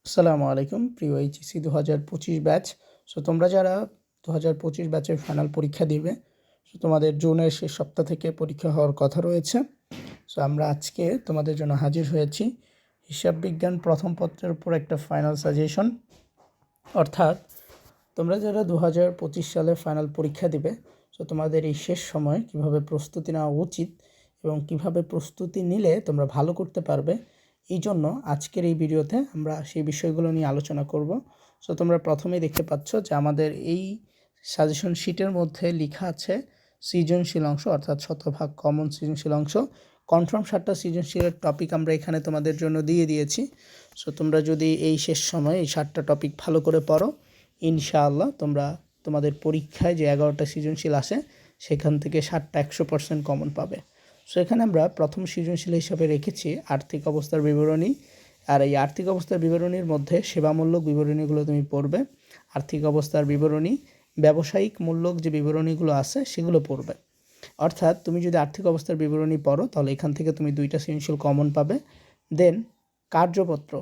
আসসালামু আলাইকুম প্রিয় এইচএসসি 2025 ব্যাচ। সো তোমরা যারা 2025 ব্যাচের ফাইনাল পরীক্ষা দিবে, সো তোমাদের জুনের শেষ সপ্তাহ থেকে পরীক্ষা হওয়ার কথা রয়েছে। সো আমরা আজকে তোমাদের জন্য হাজির হয়েছি হিসাব বিজ্ঞান প্রথম পত্রের উপর একটা ফাইনাল সাজেশন। অর্থাৎ তোমরা যারা 2025 সালে ফাইনাল পরীক্ষা দিবে, সো তোমাদের এই শেষ সময় কিভাবে প্রস্তুতি নেওয়া উচিত এবং কিভাবে প্রস্তুতি নিলে তোমরা ভালো করতে পারবে, এই জন্য আজকের এই ভিডিওতে আমরা সেই বিষয়গুলো নিয়ে আলোচনা করব। সো তোমরা প্রথমেই দেখতে পাচ্ছ যে আমাদের এই সাজেশন শিটের মধ্যে লেখা আছে সৃজনশীল অংশ, অর্থাৎ শতভাগ কমন সৃজনশীল অংশ। কনফার্ম 7টা সৃজনশীলের টপিক আমরা এখানে তোমাদের জন্য দিয়ে দিয়েছি। সো তোমরা যদি এই শেষ সময়ে এই 7টা টপিক ভালো করে পড়ো, ইনশাআল্লাহ তোমরা তোমাদের পরীক্ষায় যে 11টা সৃজনশীল আসে সেখান থেকে 7টা 100% কমন পাবে। সো এখানে আমরা প্রথম সৃজনশীল হিসাবে রেখেছি আর্থিক অবস্থার বিবরণী। আর এই আর্থিক অবস্থার বিবরণীর মধ্যে সেবামূলক বিবরণীগুলো তুমি পড়বে, আর্থিক অবস্থার বিবরণী, ব্যবসায়িক মূল্যক যে বিবরণীগুলো আছে সেগুলো পড়বে। অর্থাৎ তুমি যদি আর্থিক অবস্থার বিবরণী পড়ো তাহলে এখান থেকে তুমি 2টা সৃজনশীল কমন পাবে। দেন কার্যপত্র,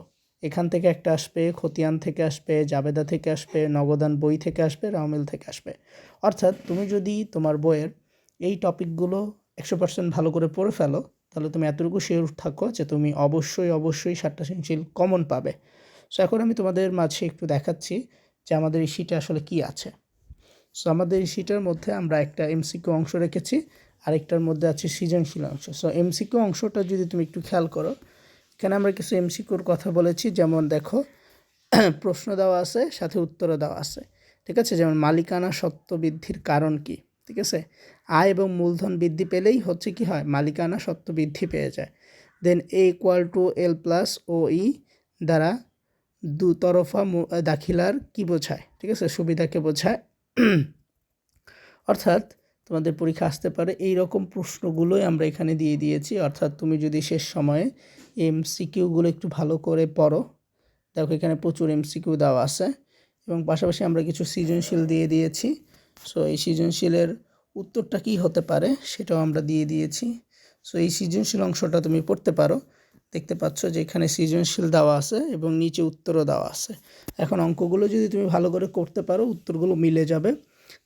এখান থেকে একটা আসবে, খতিয়ান থেকে আসবে, জাবেদা থেকে আসবে, নগদান বই থেকে আসবে, রাওমিল থেকে আসবে। অর্থাৎ তুমি যদি তোমার বইয়ের এই টপিকগুলো 100% ভালো করে পড়ে ফেলো, তাহলে তুমি এতটুকু শিওর থাকো যে তুমি অবশ্যই 7টা সৃজনশীল কমন পাবে। সো এখন আমি তোমাদের মাঝে একটু দেখাচ্ছি যে আমাদের এই শিটে আসলে কি আছে। সো আমাদের এই শিটের মধ্যে আমরা একটা এমসিকিউ অংশ রেখেছি, আরেকটার মধ্যে আছে সৃজনশীল অংশ। সো এমসিকিউ অংশটা যদি তুমি একটু খেয়াল করো, এখানে আমরা কিছু এমসিকিউর কথা বলেছি। যেমন দেখো, প্রশ্ন দেওয়া আছে, সাথে উত্তরও দেওয়া আছে, ঠিক আছে। যেমন মালিকানা সত্ত্ব বৃদ্ধির কারণ কি, ঠিক আছে। আয় এবং মূলধন বৃদ্ধি পেলেই হচ্ছে কি হয়, মালিকানা সত্ত্ব বৃদ্ধি পেয়ে যায়। দেন A=L+OE দ্বারা দুতরফা দাখিলার কি বোঝায়, ঠিক আছে, সুবিধাকে বোঝায়। অর্থাৎ তোমাদের পরীক্ষা আসতে পারে এই রকম প্রশ্নগুলোই আমরা এখানে দিয়ে দিয়েছি। অর্থাৎ তুমি যদি শেষ সময়ে এমসিকিউগুলো একটু ভালো করে পড়ো, দেখো এখানে প্রচুর এমসিকিউ দেওয়া আছে এবং পাশাপাশি আমরা কিছু সৃজনশীল দিয়ে দিয়েছি। সো এই সৃজনশীলের উত্তরটা কী হতে পারে সেটাও আমরা দিয়ে দিয়েছি। সো এই সৃজনশীল অংশটা তুমি পড়তে পারো। দেখতে পাচ্ছ যে এখানে সৃজনশীল দেওয়া আছে এবং নিচে উত্তরও দেওয়া আছে। এখন অঙ্কগুলো যদি তুমি ভালো করে করতে পারো, উত্তরগুলো মিলে যাবে,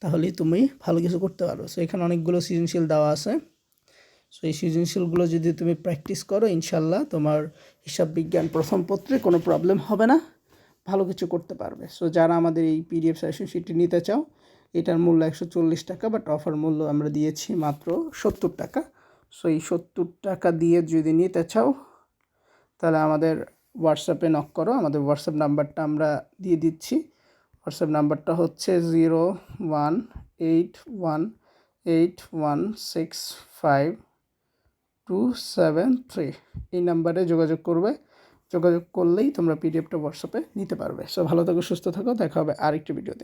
তাহলেই তুমি ভালো কিছু করতে পারো। সো এখানে অনেকগুলো সৃজনশীল দেওয়া আছে। সো এই সৃজনশীলগুলো যদি তুমি প্র্যাকটিস করো, ইনশাল্লাহ তোমার হিসাব বিজ্ঞান প্রথম পত্রে কোনো প্রবলেম হবে না, ভালো কিছু করতে পারবে। সো যারা আমাদের এই পিডিএফ সাজেশন শিটটি নিতে চাও, এটার মূল্য 140 টাকা, বাট অফার মূল্য আমরা দিয়েছি মাত্র 70 টাকা। সো এই 70 টাকা দিয়ে যদি নিতে চাও, তাহলে আমাদের হোয়াটসঅ্যাপে নক করো। আমাদের হোয়াটসঅ্যাপ নাম্বারটা আমরা দিয়ে দিচ্ছি। হোয়াটসঅ্যাপ নাম্বারটা হচ্ছে 01818165 এই নাম্বারে যোগাযোগ করবে। যোগাযোগ করলেই তোমরা পিডিএফটা হোয়াটসঅ্যাপে নিতে পারবে। সো ভালো থাকো, সুস্থ থাকো, দেখা হবে আরেকটি ভিডিওতে।